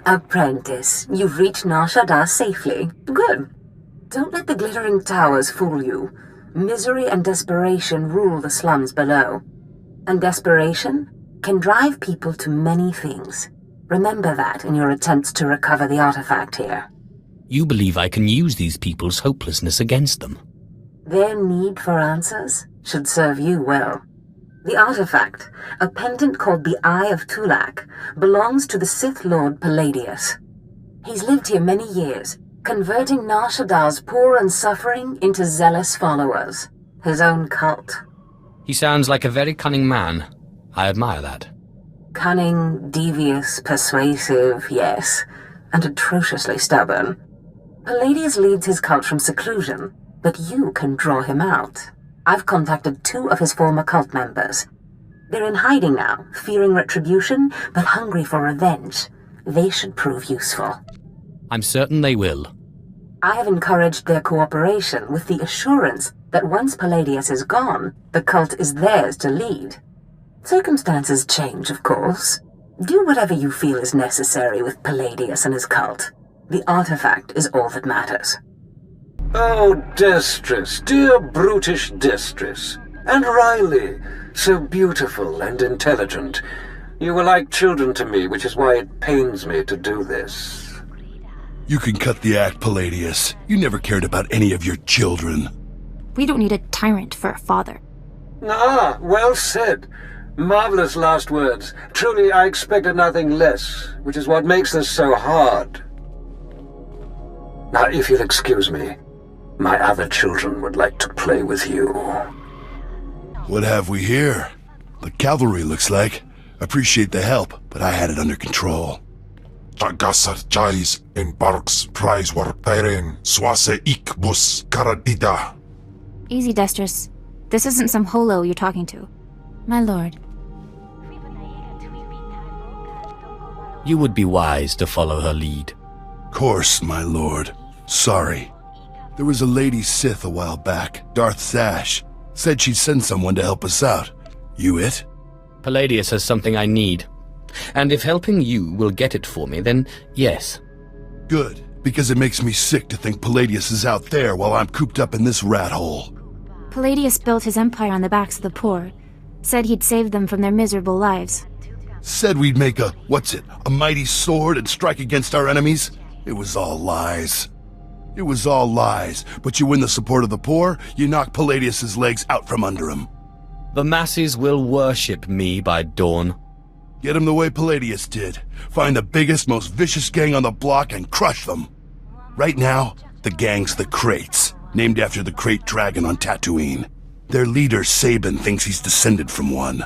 Apprentice, you've reached Nar Shaddaa safely. Good. Don't let the glittering towers fool you. Misery and desperation rule the slums below. And desperation can drive people to many things. Remember that in your attempts to recover the artifact here. You believe I can use these people's hopelessness against them? Their need for answers should serve you well. The artifact, a pendant called the Eye of Tulak, belongs to the Sith Lord Palladius. He's lived here many years, converting Nar Shaddaa's poor and suffering into zealous followers. His own cult. He sounds like a very cunning man. I admire that. Cunning, devious, persuasive, yes, and atrociously stubborn. Palladius leads his cult from seclusion, but you can draw him out. I've contacted 2 of his former cult members. They're in hiding now, fearing retribution, but hungry for revenge. They should prove useful. I'm certain they will. I have encouraged their cooperation with the assurance that once Palladius is gone, the cult is theirs to lead. Circumstances change, of course. Do whatever you feel is necessary with Palladius and his cult. The artifact is all that matters. Oh, Destress, dear brutish Destress. And Riley, so beautiful and intelligent. You were like children to me, which is why it pains me to do this. You can cut the act, Palladius. You never cared about any of your children. We don't need a tyrant for a father. Ah, well said. Marvelous last words. Truly, I expected nothing less, which is what makes this so hard. Now, if you'll excuse me, my other children would like to play with you. What have we here? The cavalry, looks like. Appreciate the help, but I had it under control. Tagasar Charis in Barks Prize war Tyren Swase Ik Bus Karadida. Easy, Destress. This isn't some holo you're talking to. My lord. You would be wise to follow her lead. Course, my lord. Sorry. There was a lady Sith a while back, Darth Sash. Said she'd send someone to help us out. You it? Palladius has something I need. And if helping you will get it for me, then yes. Good, because it makes me sick to think Palladius is out there while I'm cooped up in this rat hole. Palladius built his empire on the backs of the poor. Said he'd save them from their miserable lives. Said we'd make a mighty sword and strike against our enemies? It was all lies. It was all lies, but you win the support of the poor, you knock Palladius's legs out from under him. The masses will worship me by dawn. Get him the way Palladius did. Find the biggest, most vicious gang on the block and crush them. Right now, the gang's the Kraits, named after the Krayt dragon on Tatooine. Their leader, Sabin, thinks he's descended from one.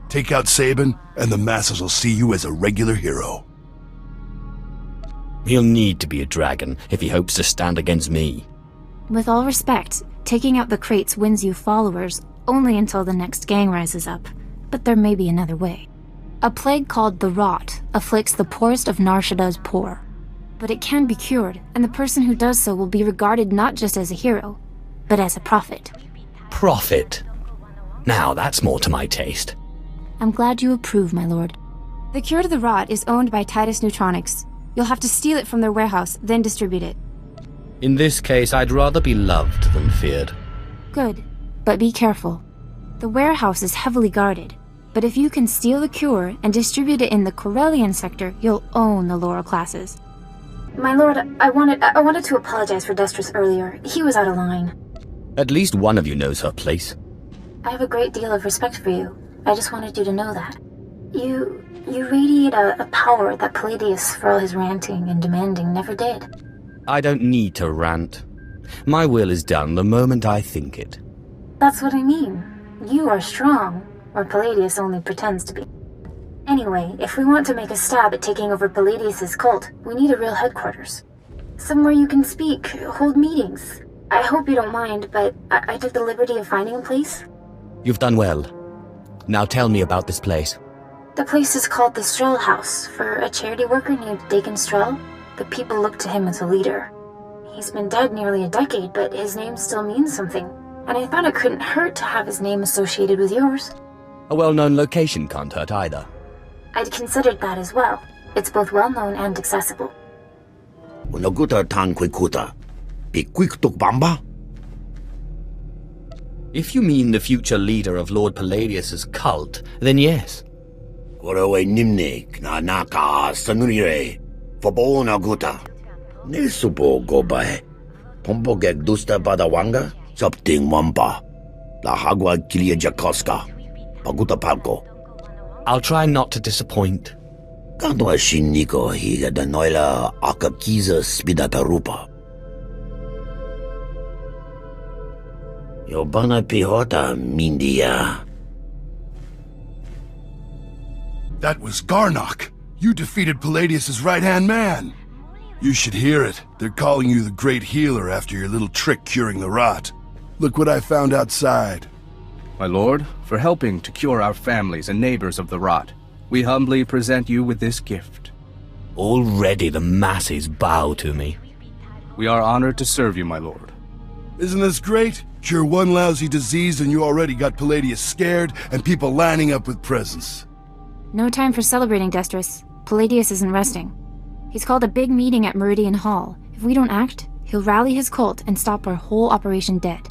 Take out Sabin, and the masses will see you as a regular hero. He'll need to be a dragon if he hopes to stand against me. With all respect, taking out the Kraits wins you followers only until the next gang rises up. But there may be another way. A plague called the Rot afflicts the poorest of Nar Shaddaa's poor. But it can be cured, and the person who does so will be regarded not just as a hero, but as a prophet. Prophet? Now that's more to my taste. I'm glad you approve, my lord. The cure to the Rot is owned by Titus Neutronics. You'll have to steal it from their warehouse, then distribute it. In this case, I'd rather be loved than feared. Good, but be careful. The warehouse is heavily guarded, but if you can steal the cure and distribute it in the Corellian sector, you'll own the lower classes. My lord, I wanted to apologize for Destress earlier. He was out of line. At least one of you knows her place. I have a great deal of respect for you. I just wanted you to know that. You radiate a power that Palladius, for all his ranting and demanding, never did. I don't need to rant. My will is done the moment I think it. That's what I mean. You are strong, or Palladius only pretends to be. Anyway, if we want to make a stab at taking over Palladius's cult, we need a real headquarters. Somewhere you can speak, hold meetings. I hope you don't mind, but I took the liberty of finding a place. You've done well. Now tell me about this place. The place is called the Strell House, for a charity worker named Dakin Strell. The people look to him as a leader. He's been dead nearly a decade, but his name still means something. And I thought it couldn't hurt to have his name associated with yours. A well-known location can't hurt either. I'd considered that as well. It's both well-known and accessible. Unaguta tan kwikuta. Pikwiktuk bamba? If you mean the future leader of Lord Palladius's cult, then yes. Korawe nimne na naka sanurire. Fabo naguta. Nesupo gobae. Pompogek dusta badawanga. Something wampa. La hagwa kilia jakoska. Paguta palko. I'll try not to disappoint. Kanto shiniko higa da noila akakiza spidata rupa. Yobana pihota mindia. That was Garnock. You defeated Palladius's right-hand man. You should hear it. They're calling you the Great Healer after your little trick curing the rot. Look what I found outside. My lord, for helping to cure our families and neighbors of the rot, we humbly present you with this gift. Already the masses bow to me. We are honored to serve you, my lord. Isn't this great? Cure one lousy disease and you already got Palladius scared and people lining up with presents. No time for celebrating, Destris. Palladius isn't resting. He's called a big meeting at Meridian Hall. If we don't act, he'll rally his cult and stop our whole operation dead.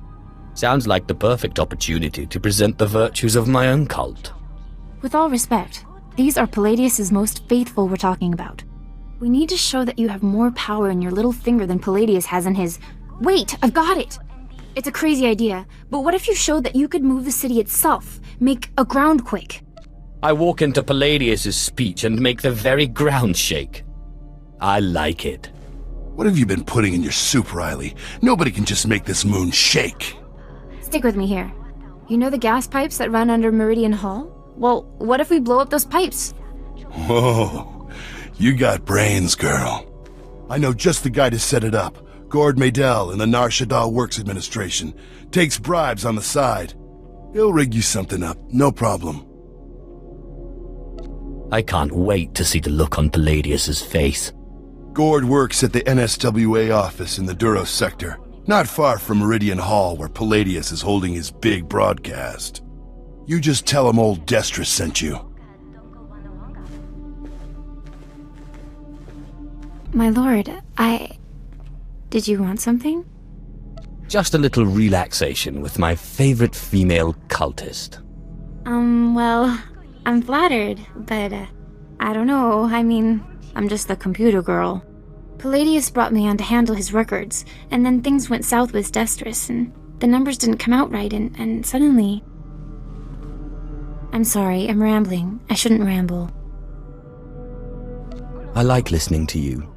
Sounds like the perfect opportunity to present the virtues of my own cult. With all respect, these are Palladius's most faithful we're talking about. We need to show that you have more power in your little finger than Palladius has in his... Wait, I've got it! It's a crazy idea, but what if you showed that you could move the city itself? Make a groundquake? I walk into Palladius's speech and make the very ground shake. I like it. What have you been putting in your soup, Riley? Nobody can just make this moon shake. Stick with me here. You know the gas pipes that run under Meridian Hall? Well, what if we blow up those pipes? Whoa, you got brains, girl. I know just the guy to set it up. Gord Maydell in the Shaddaa Works Administration. Takes bribes on the side. He'll rig you something up, no problem. I can't wait to see the look on Palladius's face. Gord works at the NSWA office in the Duros sector, not far from Meridian Hall where Palladius is holding his big broadcast. You just tell him old Destris sent you. My lord, Did you want something? Just a little relaxation with my favorite female cultist. Well, I'm flattered, but, I don't know. I mean, I'm just the computer girl. Palladius brought me on to handle his records, and then things went south with Destris, and the numbers didn't come out right, and suddenly... I'm sorry, I'm rambling. I shouldn't ramble. I like listening to you.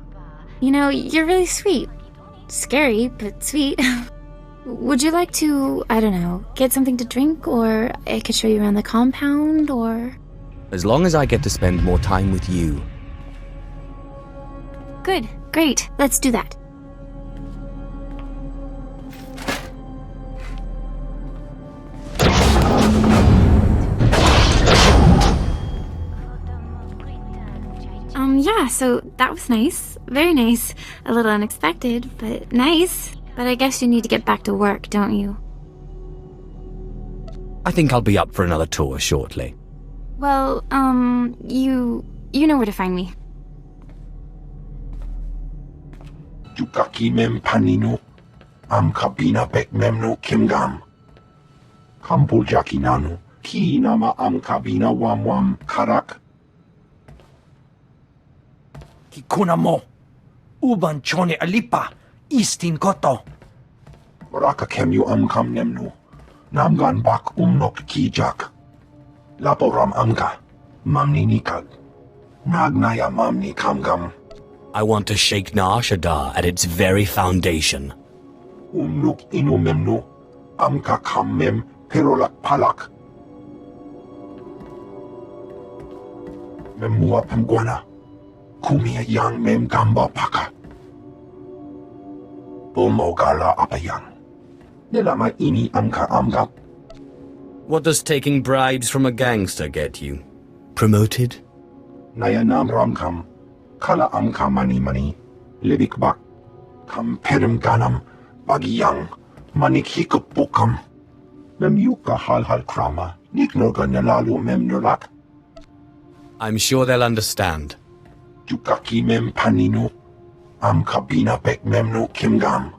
You know, you're really sweet. Scary, but sweet. Would you like to, I don't know, get something to drink, or I could show you around the compound, or... As long as I get to spend more time with you. Good, great, let's do that. Yeah, so that was nice. Very nice. A little unexpected, but nice. But I guess you need to get back to work, don't you? I think I'll be up for another tour shortly. Well, you know where to find me. Yukaki mem panino. Am kabina bek memno kimgam. Kampul jakinano. Ki nama am kabina wam karak. Kikuna mo. Uban chone alipa. Istin koto. Raka kemyu kam nemnu. Namgan bak umnok kijak. Laporam amka. Mamni nikag. Nagnaya mamni kamgam. I want to shake Shaddaa at its very foundation. Umnuk inu memnu. Amka kam mem perolak palak. Memua pemguana. Kumia yang mem gamba paka. Bumogala apayang. Nilama ini amka. What does taking bribes from a gangster get you? Promoted? Nayanam ramkam. Kala amka mani. Libik bak. Kam perem ganam. Bagiyang. Manik hikupukam. Mem yuka hal krama. Niknoga nalalu mem nulak. I'm sure they'll understand. Jukaki mem paninu. Am kabina pek memnu kimgam.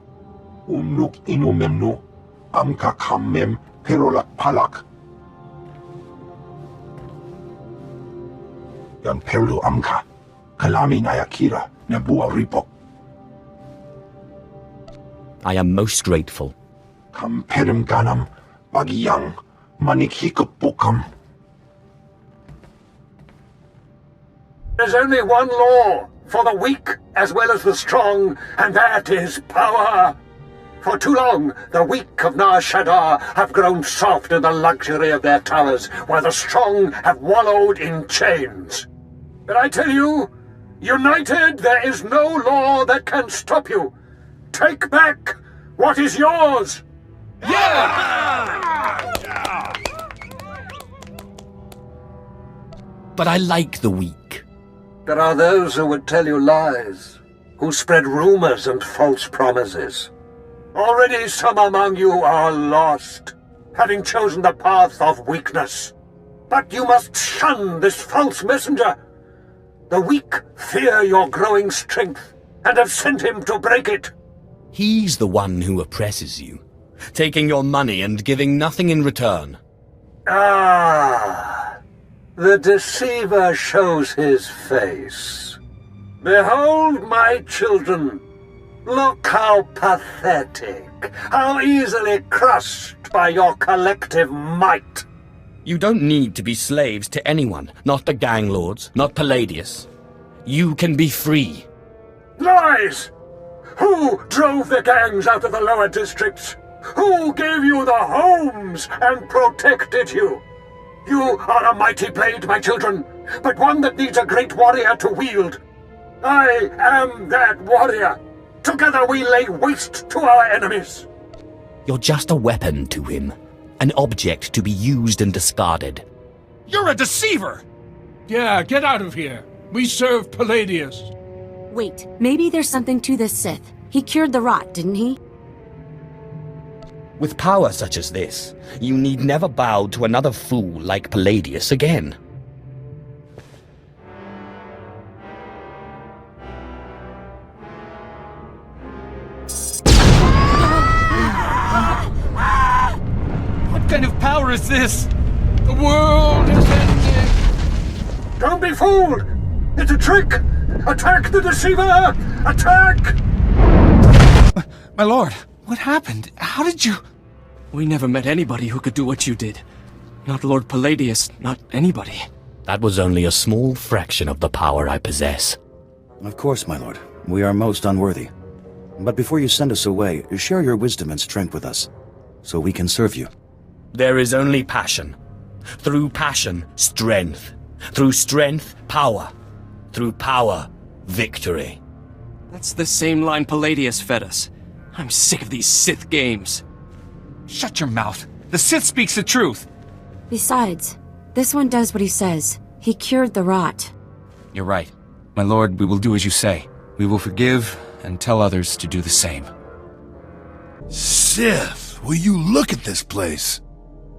Unuk inu memnu. Am kakam mem perolak palak. Yan perlu amka. Kalami nayakira nebua ripok. I am most grateful. Kam perim ganam bagiyang manikikapukam. There's only one law for the weak as well as the strong, and that is power. For too long, the weak of Nar Shaddaa have grown soft in the luxury of their towers, while the strong have wallowed in chains. But I tell you, united, there is no law that can stop you. Take back what is yours! But I like the weak. There are those who would tell you lies, who spread rumors and false promises. Already some among you are lost, having chosen the path of weakness. But you must shun this false messenger. The weak fear your growing strength, and have sent him to break it. He's the one who oppresses you, taking your money and giving nothing in return. Ah, the deceiver shows his face. Behold, my children. Look how pathetic, how easily crushed by your collective might. You don't need to be slaves to anyone, not the gang lords, not Palladius. You can be free. Lies! Who drove the gangs out of the lower districts? Who gave you the homes and protected you? You are a mighty blade, my children, but one that needs a great warrior to wield. I am that warrior. Together we lay waste to our enemies. You're just a weapon to him, an object to be used and discarded. You're a deceiver! Yeah, get out of here. We serve Palladius. Wait, maybe there's something to this Sith. He cured the rot, didn't he? With power such as this, you need never bow to another fool like Palladius again. What kind of power is this? The world is ending! Don't be fooled! It's a trick! Attack the deceiver! Attack! My lord, what happened? How did you... We never met anybody who could do what you did. Not Lord Palladius, not anybody. That was only a small fraction of the power I possess. Of course, my lord. We are most unworthy. But before you send us away, share your wisdom and strength with us, so we can serve you. There is only passion. Through passion, strength. Through strength, power. Through power, victory. That's the same line Palladius fed us. I'm sick of these Sith games. Shut your mouth. The Sith speaks the truth. Besides, this one does what he says. He cured the rot. You're right. My lord, we will do as you say. We will forgive and tell others to do the same. Sith, will you look at this place?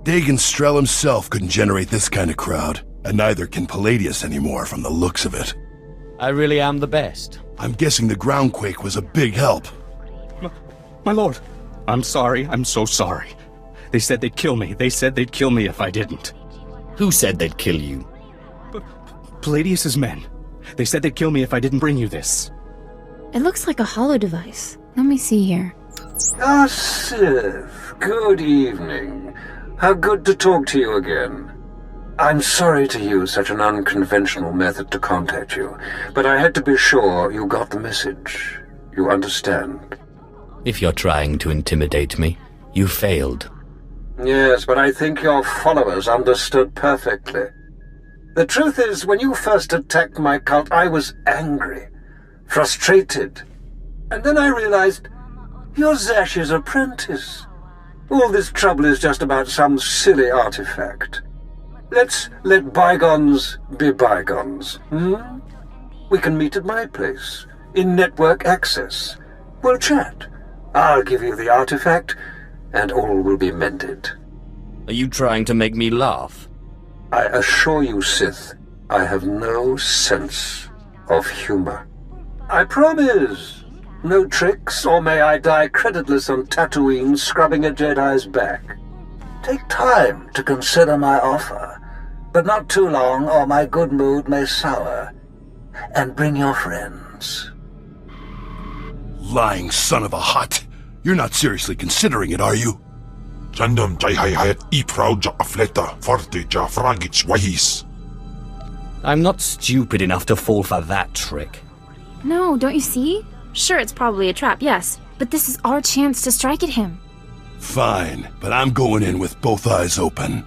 Dagon Strel himself couldn't generate this kind of crowd, and neither can Palladius anymore from the looks of it. I really am the best. I'm guessing the groundquake was a big help. My lord, I'm sorry. I'm so sorry. They said they'd kill me. They said they'd kill me if I didn't. Who said they'd kill you? Palladius's men. They said they'd kill me if I didn't bring you this. It looks like a hollow device. Let me see here. Ah, Sith. Good evening. How good to talk to you again. I'm sorry to use such an unconventional method to contact you, but I had to be sure you got the message. You understand? If you're trying to intimidate me, you failed. Yes, but I think your followers understood perfectly. The truth is, when you first attacked my cult, I was angry, frustrated. And then I realized, you're Zash's apprentice. All this trouble is just about some silly artifact. Let's let bygones be bygones, We can meet at my place, in network access. We'll chat. I'll give you the artifact, and all will be mended. Are you trying to make me laugh? I assure you, Sith, I have no sense of humor. I promise. No tricks, or may I die creditless on Tatooine scrubbing a Jedi's back. Take time to consider my offer, but not too long or my good mood may sour. And bring your friends. Lying son of a hut. You're not seriously considering it, are you? Jandam jai iprau ja afleta forte ja fragich wahis. I'm not stupid enough to fall for that trick. No, don't you see? Sure, it's probably a trap, yes, but this is our chance to strike at him. Fine, but I'm going in with both eyes open.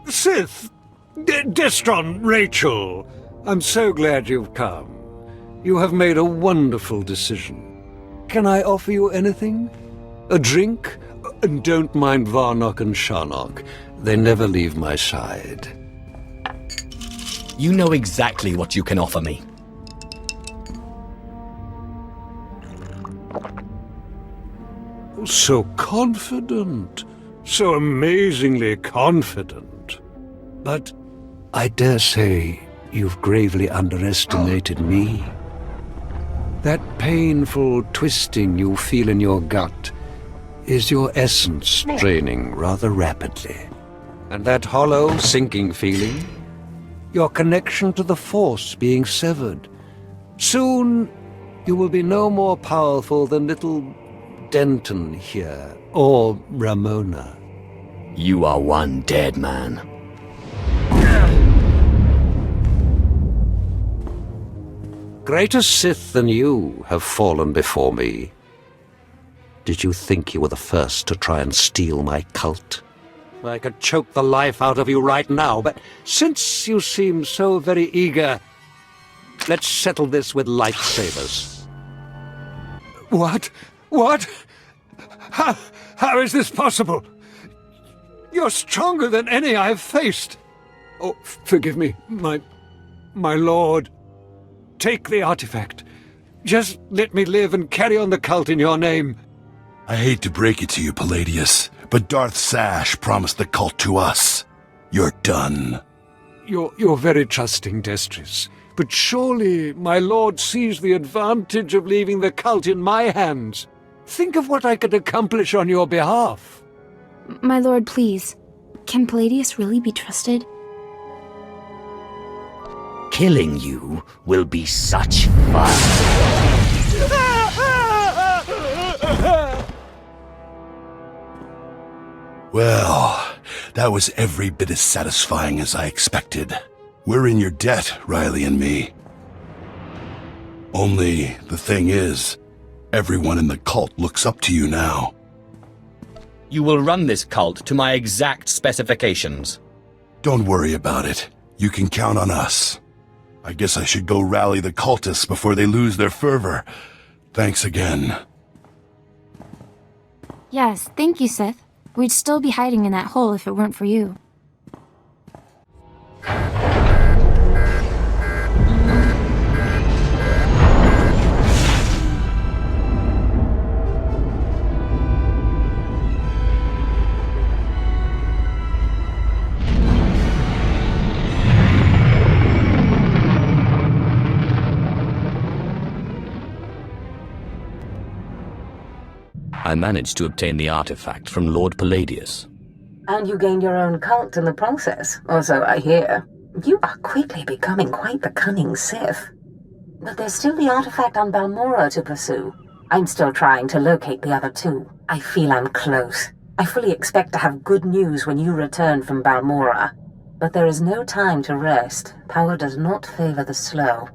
Sith! Destron, Rachel! I'm so glad you've come. You have made a wonderful decision. Can I offer you anything? A drink? And don't mind Varnock and Sharnock. They never leave my side. You know exactly what you can offer me. So confident. So amazingly confident. But I dare say you've gravely underestimated me. That painful twisting you feel in your gut is your essence draining rather rapidly. And that hollow, sinking feeling, your connection to the Force being severed. Soon, you will be no more powerful than little Denton here, or Ramona. You are one dead man. Greater Sith than you have fallen before me. Did you think you were the first to try and steal my cult? I could choke the life out of you right now, but since you seem so very eager, let's settle this with lightsabers. What? What? How is this possible? You're stronger than any I've faced. Oh, forgive me, my lord. Take the artifact. Just let me live and carry on the cult in your name. I hate to break it to you, Palladius, but Darth Sash promised the cult to us. You're done. You're very trusting, Destris. But surely my lord sees the advantage of leaving the cult in my hands. Think of what I could accomplish on your behalf. My lord, please. Can Palladius really be trusted? Killing you will be such fun. Well, that was every bit as satisfying as I expected. We're in your debt, Riley and me. Only the thing is, everyone in the cult looks up to you now. You will run this cult to my exact specifications. Don't worry about it. You can count on us. I guess I should go rally the cultists before they lose their fervor. Thanks again. Yes, thank you, Sith. We'd still be hiding in that hole if it weren't for you. I managed to obtain the artifact from Lord Palladius. And you gained your own cult in the process, or so I hear. You are quickly becoming quite the cunning Sith. But there's still the artifact on Balmorra to pursue. I'm still trying to locate the other two. I feel I'm close. I fully expect to have good news when you return from Balmorra. But there is no time to rest. Power does not favor the slow.